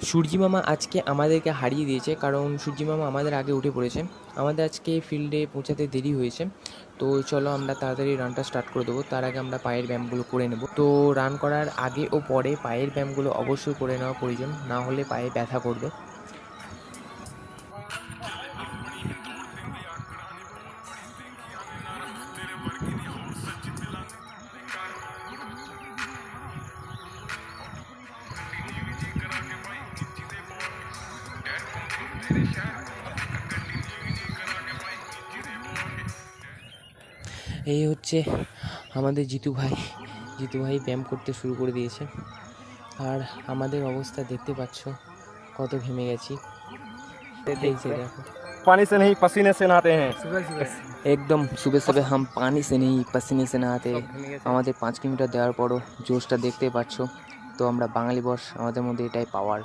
সূর্যি মামা আজকে আমাদেরকে হারিয়ে দিয়েছে, কারণ সূর্যি মামা আমাদের আগে উঠে পড়েছে। আমাদের আজকে ফিল্ডে পৌঁছাতে দেরি হয়েছে, তো চলো আমরা তাড়াতাড়ি রানটা স্টার্ট করে দেবো। তার আগে আমরা পায়ের ব্যায়ামগুলো করে নেব। তো রান করার আগে ও পরে পায়ের ব্যায়ামগুলো অবশ্যই করে নেওয়া প্রয়োজন, না হলে পায়ে ব্যথা করবে। এই হচ্ছে আমাদের জিতু ভাই ব্যায়াম করতে শুরু করে দিয়েছে। আর আমাদের অবস্থা দেখতে পাচ্ছ, কত ঘেমে গেছি। এই যে দেখো, पानी से नहीं पसीने से नहाते हैं। একদম সুবে সুবে হাম পানি সে নেই পাসিনে সে নহাতে। আমাদের 5 কিলোমিটার দেওয়ার পরও জোশটা দেখতে পাচ্ছ। তো আমরা বাঙালি বস, আমাদের মধ্যে এটাই পাওয়ার।